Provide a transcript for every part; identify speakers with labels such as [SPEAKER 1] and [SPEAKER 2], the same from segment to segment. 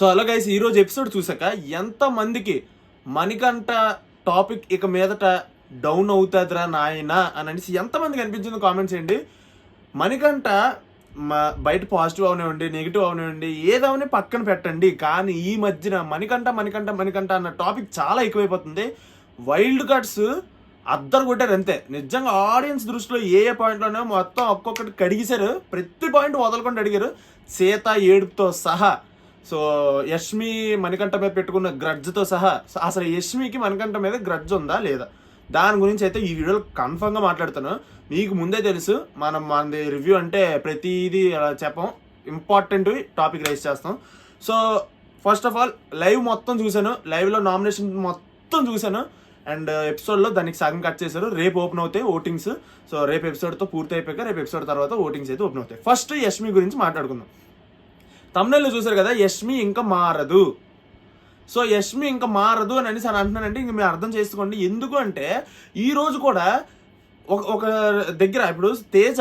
[SPEAKER 1] So అలా guys ఈరోజు episode చూసాక ఎంతమందికి మణికంఠ టాపిక్ ఇక మీదట డౌన్ అవుతుందిరా నాయన అని అనేసి ఎంతమందికి అనిపించిందో కామెంట్స్ చేయండి. మణికంఠ బయట పాజిటివ్ అవనివ్వండి, నెగిటివ్ అవనివ్వండి, ఏదవని పక్కన పెట్టండి, కానీ ఈ మధ్యన మణికంఠ అన్న టాపిక్ చాలా ఎక్కువైపోతుంది. వైల్డ్ కార్డ్స్ అద్దరు కొట్టారు అంతే. నిజంగా ఆడియన్స్ దృష్టిలో ఏ పాయింట్లోనే మొత్తం ఒక్కొక్కటి కడిగేశారు, ప్రతి పాయింట్ వదలకుండా అడిగారు, సీత ఏడుపుతో సహా. సో యష్మి మణికంఠ మీద పెట్టుకున్న గ్రడ్జ్తో సహా. అసలు యష్మికి మణికంఠ మీద గ్రడ్జ్ ఉందా లేదా దాని గురించి అయితే ఈ వీడియోలో కన్ఫర్మ్గా మాట్లాడుతాను. మీకు ముందే తెలుసు మనది రివ్యూ అంటే ప్రతిదీ అలా చెప్పం, ఇంపార్టెంట్ టాపిక్ రైజ్ చేస్తాం. So first of all live మొత్తం చూశాను, లైవ్లో నామినేషన్ మొత్తం చూశాను. అండ్ ఎపిసోడ్లో దానికి సగం కట్ చేశారు. రేపు ఓపెన్ అవుతాయి ఓటింగ్స్. సో రేపు ఎపిసోడ్తో పూర్తి అయిపోయాక రేపు ఎపిసోడ్ తర్వాత ఓటింగ్స్ అయితే ఓపెన్ అవుతాయి. ఫస్ట్ యష్మి గురించి మాట్లాడుకుందాం. తమిళలో చూసారు కదా, యష్మి ఇంకా మారదు. సో యష్మి ఇంకా మారదు అని అనేసి అంటున్నానంటే ఇంక మీరు అర్థం చేసుకోండి. ఎందుకు అంటే ఈరోజు కూడా ఒక దగ్గర ఇప్పుడు తేజ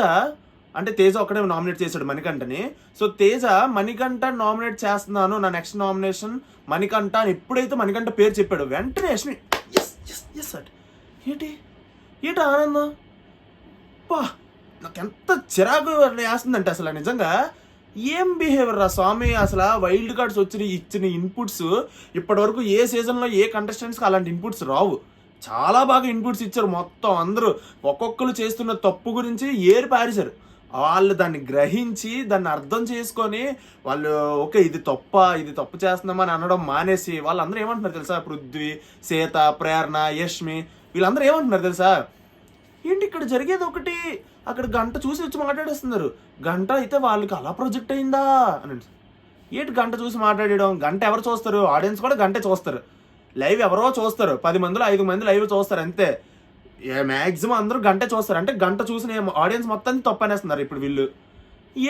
[SPEAKER 1] ఒకటే నామినేట్ చేశాడు మణికంఠని. సో తేజ మణికంఠ నామినేట్ చేస్తున్నాను, నా నెక్స్ట్ నామినేషన్ మణికంఠ అని ఎప్పుడైతే మణికంఠ పేరు చెప్పాడు వెంటనే యష్మి ఎస్ అట్ ఏంటి ఆనందం పా, నాకు ఎంత చిరాకు వేస్తుందంటే అసలు నిజంగా ఏం బిహేవియర్ రా స్వామి. అసలు వైల్డ్ కార్డ్స్ ఇచ్చిన ఇన్పుట్స్ ఇప్పటి వరకు ఏ సీజన్లో ఏ కంటెస్టెంట్స్కి అలాంటి ఇన్పుట్స్ రావు. చాలా బాగా ఇన్పుట్స్ ఇచ్చారు. మొత్తం అందరూ ఒక్కొక్కరు చేస్తున్న తప్పు గురించి ఏరి పారేశారు. వాళ్ళు దాన్ని గ్రహించి దాన్ని అర్థం చేసుకొని వాళ్ళు ఓకే ఇది తప్పు చేస్తున్నామని అనడం మానేసి వాళ్ళందరూ ఏమంటున్నారు తెలుసా, పృథ్వీ, సీత, ప్రేరణ, యష్మి వీళ్ళందరూ ఏమంటున్నారు తెలుసా, ఏంటి ఇక్కడ జరిగేది ఒకటి, అక్కడ గంట చూసి వచ్చి మాట్లాడేస్తున్నారు. గంట అయితే వాళ్ళకి అలా ప్రొజెక్ట్ అయిందా అని. ఏంటి గంట చూసి మాట్లాడడం? గంట ఎవరు చూస్తారు? ఆడియన్స్ కూడా గంటే చూస్తారు. లైవ్ ఎవరో చూస్తారు, 10 మందిలో 5 మంది లైవ్ చూస్తారు అంతే. మ్యాక్సిమం అందరూ గంటే చూస్తారు. అంటే గంట చూసిన ఆడియన్స్ మొత్తాన్ని తప్పనేస్తున్నారు ఇప్పుడు వీళ్ళు.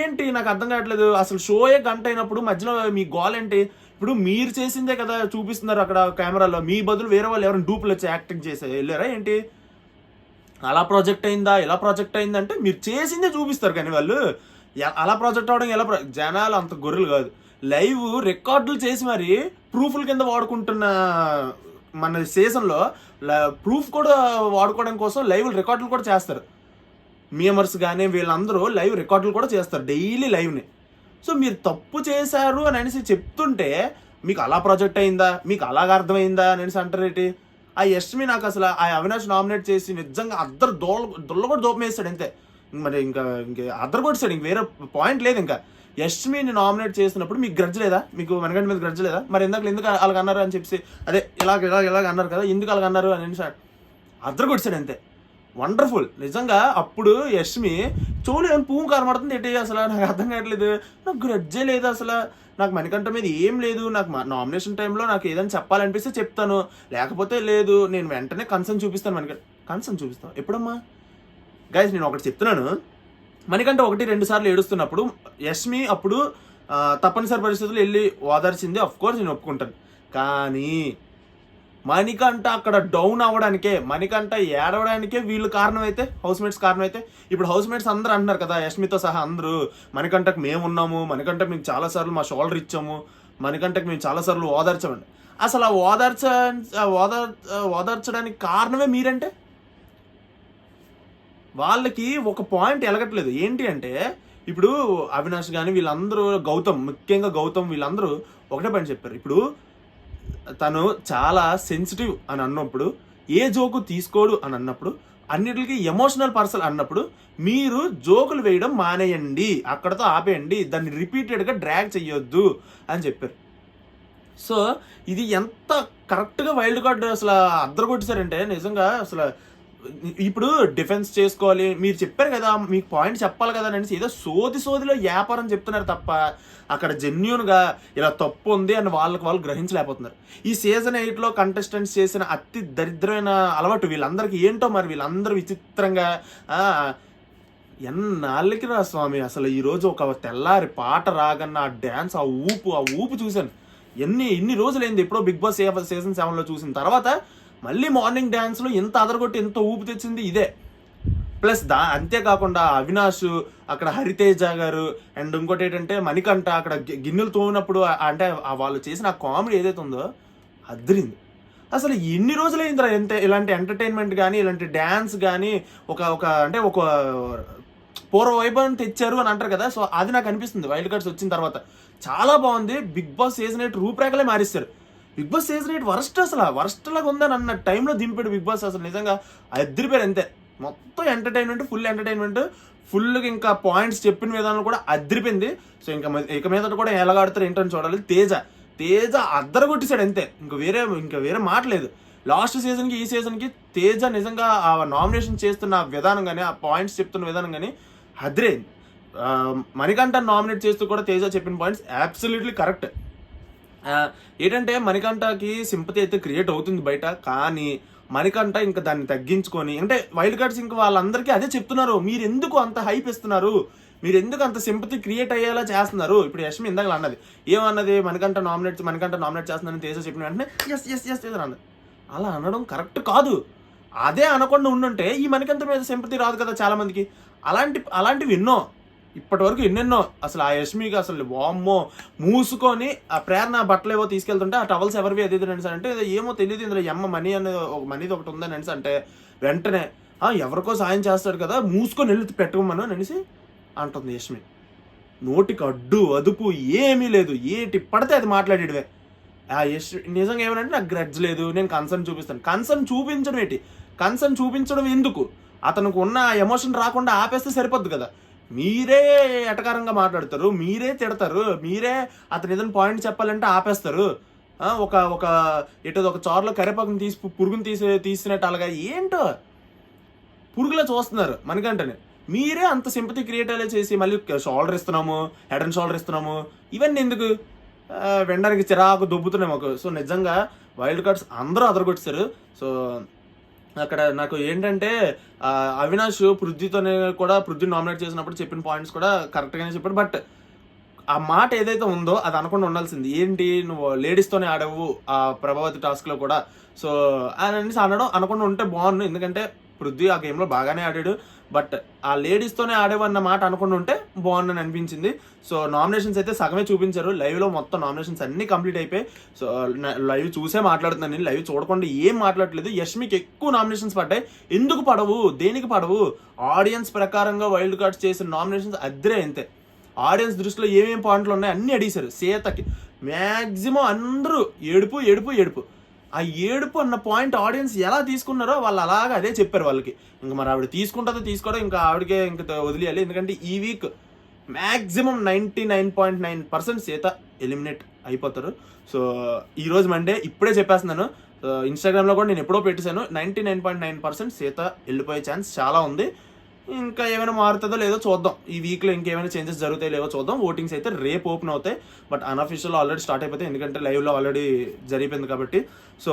[SPEAKER 1] ఏంటి నాకు అర్థం కావట్లేదు. అసలు షోయే గంట అయినప్పుడు మధ్యలో మీ గోల్ ఏంటి? ఇప్పుడు మీరు చేసిందే కదా చూపిస్తున్నారు అక్కడ కెమెరాలో, మీ బదులు వేరే వాళ్ళు ఎవరైనా డూపులు వచ్చి యాక్టింగ్ చేసే వెళ్ళారా ఏంటి? అలా ప్రాజెక్ట్ అయిందా ఇలా ప్రాజెక్ట్ అయిందంటే మీరు చేసిందే చూపిస్తారు. కానీ వాళ్ళు అలా ప్రాజెక్ట్ అవడం ఎలా జనాలు అంత గొర్రెలు కాదు. లైవ్ రికార్డులు చేసి మరి ప్రూఫ్ల కింద వాడుకుంటున్న మన సీజన్లో ప్రూఫ్ కూడా వాడుకోవడం కోసం లైవ్ రికార్డులు కూడా చేస్తారు. మీమర్స్ కానీ వీళ్ళందరూ లైవ్ రికార్డులు కూడా చేస్తారు డైలీ లైవ్ని. సో మీరు తప్పు చేశారు అని అనేసి చెప్తుంటే మీకు అలా ప్రాజెక్ట్ అయిందా, మీకు అలాగ అర్థమైందా అని అనేసి అంటారేంటి? ఆ యష్మి నాకు అసలు ఆ అవినాష్ నామినేట్ చేసి నిజంగా అద్దరు దొల్ల కూడా దూపం వేస్తాడు అంతే. మరి ఇంకా అద్దరు కొట్టాడు, ఇంక వేరే పాయింట్ లేదు. ఇంకా యష్మిని నామినేట్ చేసినప్పుడు మీకు గ్రడ్జ్ లేదా? మీకు మణికంఠ మీద గ్రడ్జ్ లేదా? మరి ఎందుకు అలాగ అన్నారు అని చెప్పి అదే ఇలాగ అన్నారు కదా, ఎందుకు అలాగ అన్నారు అని అద్దరు కొట్టాడు అంతే. వండర్ఫుల్ నిజంగా. అప్పుడు యష్మి చూడు ఏం పువ్వు కనబడుతుంది ఏంటి అసలు నాకు అర్థం కావట్లేదు, నాకు గ్రడ్జే లేదు అసలు, నాకు మణికంఠ మీద ఏం లేదు, నాకు నామినేషన్ టైంలో నాకు ఏదైనా చెప్పాలనిపిస్తే చెప్తాను, లేకపోతే లేదు, నేను వెంటనే కన్సర్న్ చూపిస్తాను. కన్సర్న్ చూపిస్తాను ఎప్పుడమ్మా? గైస్ నేను ఒకటి చెప్తున్నాను, మణికంఠ 1-2 సార్లు ఏడుస్తున్నప్పుడు యష్మి అప్పుడు తప్పనిసరి పరిస్థితుల్లో వెళ్ళి ఓదార్చింది. అఫ్కోర్స్ నేను ఒప్పుకుంటాను. కానీ మణికంఠ అక్కడ డౌన్ అవ్వడానికే, మణికంఠ ఏడవడానికే వీళ్ళు కారణమైతే, హౌస్మేట్స్ కారణమైతే, ఇప్పుడు హౌస్మేట్స్ అందరూ అంటున్నారు కదా యష్మితో సహా అందరూ, మణికంఠకు మేము ఉన్నాము, మణికంఠకు మేము చాలాసార్లు మా షోల్డర్ ఇచ్చాము, మణికంఠకు మేము చాలాసార్లు ఓదార్చామండి. అసలు ఓదార్చడానికి కారణమే మీరంటే వాళ్ళకి ఒక పాయింట్ ఎలగట్లేదు. ఏంటి అంటే ఇప్పుడు అవినాష్ కానీ వీళ్ళందరూ ముఖ్యంగా గౌతమ్ వీళ్ళందరూ ఒకటే పాయింట్ చెప్పారు. ఇప్పుడు తను చాలా సెన్సిటివ్ అని అన్నప్పుడు, ఏ జోకు తీసుకోడు అని అన్నప్పుడు, అన్నిటికీ ఎమోషనల్ పర్సన్ అన్నప్పుడు మీరు జోకులు వేయడం మానేయండి, అక్కడతో ఆపేయండి, దాన్ని రిపీటెడ్గా డ్రాగ్ చెయ్యొద్దు అని చెప్పారు. సో ఇది ఎంత కరెక్ట్గా వైల్డ్ కార్డ్ అసలు అద్దరు కొట్టేశారంటే నిజంగా అసలు ఇప్పుడు డిఫెన్స్ చేసుకోవాలి. మీరు చెప్పారు కదా, మీకు పాయింట్ చెప్పాలి కదా అనేసి ఏదో సోదిలో వ్యాపారం చెప్తున్నారు తప్ప అక్కడ జెన్యూన్గా ఇలా తప్పు ఉంది అని వాళ్ళు గ్రహించలేకపోతున్నారు. ఈ సీజన్ 8లో కంటెస్టెంట్స్ చేసిన అతి దరిద్రమైన అలవాటు వీళ్ళందరికీ ఏంటో మరి, వీళ్ళందరూ విచిత్రంగా ఎన్నాళ్ళకి రా స్వామి. అసలు ఈరోజు ఒక తెల్లారి పాట రాగన్న ఆ డ్యాన్స్, ఆ ఊపు చూశాను. ఎన్ని రోజులైంది, ఎప్పుడో బిగ్ బాస్ సీజన్ 7లో చూసిన తర్వాత మళ్ళీ మార్నింగ్ డ్యాన్స్లో ఎంత అదరగొట్టి ఎంత ఊపు తెచ్చింది ఇదే. ప్లస్ అంతేకాకుండా అవినాష్, అక్కడ హరితేజ గారు, అండ్ ఇంకోటి ఏంటంటే మణికంఠ అక్కడ గిన్నెలు తోమినప్పుడు అంటే వాళ్ళు చేసిన కామెడీ ఏదైతే ఉందో అదిరింది. అసలు ఎన్ని రోజులైందిరా ఇలాంటి ఎంటర్టైన్మెంట్ కానీ, ఇలాంటి డ్యాన్స్ కానీ, ఒక అంటే ఒక పూర్వ వైభవం తెచ్చారు అని అంటారు కదా. సో అది నాకు అనిపిస్తుంది వైల్డ్ కార్డ్స్ వచ్చిన తర్వాత. చాలా బాగుంది. బిగ్ బాస్ సీజన్ 8 రూపురేఖలే మారిస్తారు. బిగ్ బాస్ సీజన్ 8 వరస్ట్ లాగా ఉందని అన్న టైంలో దింపాడు బిగ్ బాస్. అసలు నిజంగా అదిరిపోయారు అంతే. మొత్తం ఎంటర్టైన్మెంట్, ఫుల్ ఎంటర్టైన్మెంట్, ఫుల్గా ఇంకా పాయింట్స్ చెప్పిన విధానం కూడా అదిరిపోయింది. సో ఇక మీద కూడా ఎలాగాడుతారు ఏంటని చూడాలి. తేజ అద్దరు కొట్టేశాడు అంతే. ఇంకా వేరే మాట లేదు. లాస్ట్ సీజన్కి ఈ సీజన్కి తేజ నిజంగా ఆ నామినేషన్ చేస్తున్న విధానం కానీ, ఆ పాయింట్స్ చెప్తున్న విధానం కానీ అదిరైంది. మణికంఠ నామినేట్ చేస్తూ కూడా తేజ చెప్పిన పాయింట్స్ అబ్సల్యూట్లీ కరెక్ట్. ఏంటంటే మణికంఠకి సింపతి అయితే క్రియేట్ అవుతుంది బయట, కానీ మణికంఠ ఇంకా దాన్ని తగ్గించుకొని, అంటే వైల్డ్ కార్డ్స్ ఇంకా వాళ్ళందరికీ అదే చెప్తున్నారు, మీరు ఎందుకు అంత హైప్ ఇస్తున్నారు, మీరు ఎందుకు అంత సింపతి క్రియేట్ అయ్యేలా చేస్తున్నారు. ఇప్పుడు యష్మి ఇందాక అన్నది, ఏమన్నది, మణికంఠ నామినేట్ చేస్తున్నారని తేజ చెప్పిన వెంటనే ఎస్ అన్నది. అలా అనడం కరెక్ట్ కాదు. అదే అనకుండా ఉండుంటే ఈ మణికంఠ మీద సింపతి రాదు కదా చాలా మందికి. అలాంటివి ఎన్నెన్నో అసలు ఆ యష్మికి అసలు వామ్మో మూసుకొని ఆ ప్రేరణ బట్టలు ఏవో తీసుకెళ్తుంటే ఆ టవల్స్ ఎవరివి అది అంటే ఏమో తెలియదు, ఇందులో మనీ అనేది మనీది ఒకటి ఉందని అనేసి అంటే వెంటనే ఎవరికో సాయం చేస్తాడు కదా మూసుకొని వెళ్ళి పెట్టుకోమను అనేసి అంటుంది యష్మి. నోటికి అడ్డు అదుపు ఏమీ లేదు, ఏటి పడితే అది మాట్లాడేటివే. ఆ యష్మి నిజంగా ఏమనంటే నాకు గ్రడ్జ్ లేదు, నేను కన్సర్న్ చూపిస్తాను. కన్సర్న్ చూపించడం ఎందుకు? అతనికి ఉన్న ఎమోషన్ రాకుండా ఆపేస్తే సరిపోద్ది కదా. మీరే ఎటకారంగా మాట్లాడతారు, మీరే తిడతారు, మీరే అతను ఏదైనా పాయింట్ చెప్పాలంటే ఆపేస్తారు. ఒక చోరలో కరివేపాకుని పురుగుని తీసినట్టు అలాగా ఏంటో పురుగులా చూస్తున్నారు మనకంటేనే. మీరే అంత సింపతి క్రియేట్ అయ్యే చేసి మళ్ళీ షోల్డర్ ఇస్తున్నాము, హెడ్ అండ్ షోల్డర్ ఇస్తున్నాము, ఇవన్నీ ఎందుకు? వెండడానికి చిరాకు దొబ్బుతున్నాయి మాకు. సో నిజంగా వైల్డ్ కార్డ్స్ అందరూ అదరగొట్టేశారు. సో అక్కడ నాకు ఏంటంటే అవినాష్ పృథ్వీ నామినేట్ చేసినప్పుడు చెప్పిన పాయింట్స్ కూడా కరెక్ట్గానే చెప్పాడు. బట్ ఆ మాట ఏదైతే ఉందో అది అనకుండా ఉండాల్సింది. ఏంటి నువ్వు లేడీస్తోనే ఆడవు ఆ ప్రభావతి టాస్క్లో కూడా, సో అని అనకుండా ఉంటే బాగుండు. ఎందుకంటే పృథ్వీ ఆ గేమ్లో బాగానే ఆడాడు, బట్ ఆ లేడీస్తోనే ఆడేవన్న మాట అనుకుంటూ ఉంటే బాగుందని అనిపించింది. సో నామినేషన్స్ అయితే సగమే చూపించారు. లైవ్లో మొత్తం నామినేషన్స్ అన్నీ కంప్లీట్ అయిపోయి, సో లైవ్ చూసే మాట్లాడుతున్నాను, నేను లైవ్ చూడకుండా ఏం మాట్లాడలేదు. యష్మికి ఎక్కువ నామినేషన్స్ పడ్డాయి. ఎందుకు పడవు, దేనికి పడవు? ఆడియన్స్ ప్రకారంగా వైల్డ్ కార్డ్స్ చేసిన నామినేషన్స్ అద్దరే అంతే. ఆడియన్స్ దృష్టిలో ఏమేమి పాయింట్లు ఉన్నాయి అన్నీ అడిగారు. సీతకి మ్యాక్సిమం అందరూ ఏడుపు. ఆ ఏడుపు అన్న పాయింట్ ఆడియన్స్ ఎలా తీసుకున్నారో వాళ్ళు అలాగా అదే చెప్పారు వాళ్ళకి. ఇంకా మరి ఆవిడ తీసుకోవడం ఇంకా ఆవిడకే ఇంకా వదిలేయాలి. ఎందుకంటే ఈ వీక్ మ్యాక్సిమం 99.9% సీత ఎలిమినేట్ అయిపోతారు. సో ఈరోజు మండే, ఇప్పుడే చెప్పేస్తున్నాను. ఇన్స్టాగ్రామ్లో కూడా నేను ఎప్పుడో పెట్టేశాను, 99.9% సీత వెళ్ళిపోయే ఛాన్స్ చాలా ఉంది. ఇంకా ఏమైనా మారుతుందో లేదో చూద్దాం. ఈ వీక్లో ఇంకేమైనా చేంజెస్ జరుగుతాయి లేవో చూద్దాం. ఓటింగ్స్ అయితే రేపు ఓపెన్ అవుతాయి, బట్ అన్అఫీషియల్ ఆల్రెడీ స్టార్ట్ అయిపోతాయి, ఎందుకంటే లైవ్లో ఆల్రెడీ జరిగిపోయింది కాబట్టి. సో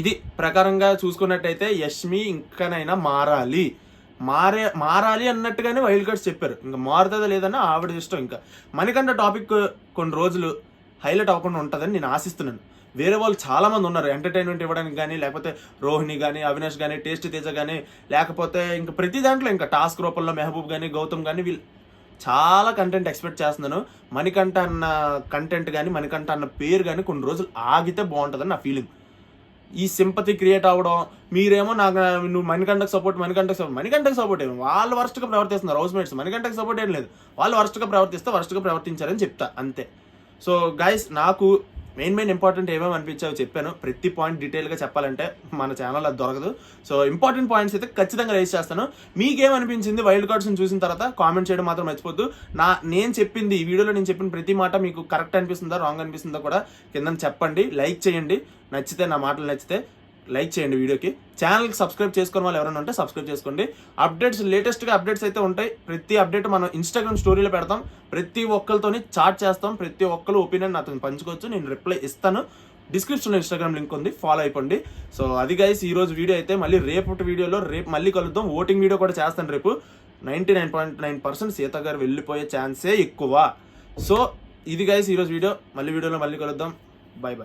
[SPEAKER 1] ఇది ప్రకారంగా చూసుకున్నట్టయితే యష్మి ఇంకనైనా మారాలి అన్నట్టుగానే వైల్డ్ కార్డ్స్ చెప్పారు. ఇంకా మారుతుందో లేదన్నా ఆవిడ ఇష్టం. ఇంకా మణికంఠ టాపిక్ కొన్ని రోజులు హైలైట్ అవ్వకుండా ఉంటుందని నేను ఆశిస్తున్నాను. వేరే వాళ్ళు చాలామంది ఉన్నారు ఎంటర్టైన్మెంట్ ఇవ్వడానికి కానీ, లేకపోతే రోహిణి కానీ, అవినాష్ కానీ, టేస్ట్ తేజ కానీ, లేకపోతే ఇంకా ప్రతి దాంట్లో ఇంకా టాస్క్ రూపంలో మెహబూబ్ కానీ, గౌతమ్ కానీ, వీళ్ళు చాలా కంటెంట్ ఎక్స్పెక్ట్ చేస్తున్నాను. మణికంఠ అన్న కంటెంట్ కానీ, మణికంఠ అన్న పేరు కానీ కొన్ని రోజులు ఆగితే బాగుంటుందని నా ఫీలింగ్. ఈ సింపతి క్రియేట్ అవ్వడం, మీరేమో నువ్వు మణికంఠకు సపోర్ట్ ఏమో వాళ్ళు వరస్ట్గా ప్రవర్తిస్తున్నారు. హౌస్ మేట్స్ మణికంఠకు సపోర్ట్ ఏం లేదు, వాళ్ళు వరస్ట్గా ప్రవర్తించారని చెప్తా అంతే. సో గైస్, నాకు మెయిన్ ఇంపార్టెంట్ ఏమేమి అనిపించావో చెప్పాను. ప్రతి పాయింట్ డీటెయిల్గా చెప్పాలంటే మన ఛానల్ అది దొరకదు. సో ఇంపార్టెంట్ పాయింట్స్ అయితే ఖచ్చితంగా రైజ్ చేస్తాను. మీకేమనిపించింది వైల్డ్ కార్డ్స్ని చూసిన తర్వాత కామెంట్ చేయడం మాత్రం మర్చిపోద్దు. నేను చెప్పింది ఈ వీడియోలో నేను చెప్పిన ప్రతి మాట మీకు కరెక్ట్ అనిపిస్తుందా, రాంగ్ అనిపిస్తుందా కూడా కింద చెప్పండి. లైక్ చేయండి, నచ్చితే నా మాటలు నచ్చితే లైక్ చేయండి వీడియోకి. ఛానల్కి సబ్స్క్రైబ్ చేసుకుని వాళ్ళు ఎవరైనా ఉంటే సబ్స్క్రైబ్ చేసుకోండి. లేటెస్ట్గా అప్డేట్స్ అయితే ఉంటాయి. ప్రతి అప్డేట్ మనం ఇన్స్టాగ్రామ్ స్టోరీలో పెడతాం. ప్రతి ఒక్కరితోని చాట్ చేస్తాం. ప్రతి ఒక్కరు ఒపీనియన్ అతను పంచుకోవచ్చు, నేను రిప్లై ఇస్తాను. డిస్క్రిప్షన్లో ఇన్స్టాగ్రామ్ లింక్ ఉంది, ఫాలో అయిపోండి. సో అది గైస్ ఈరోజు వీడియో అయితే. మళ్ళీ రేపు మళ్ళీ కలుద్దాం. ఓటింగ్ వీడియో కూడా చేస్తాను రేపు. 99.9% సీత గారు వెళ్ళిపోయే ఛాన్సే ఎక్కువ. సో ఇది గైస్ ఈరోజు వీడియో. మళ్ళీ కలుద్దాం. బాయ్.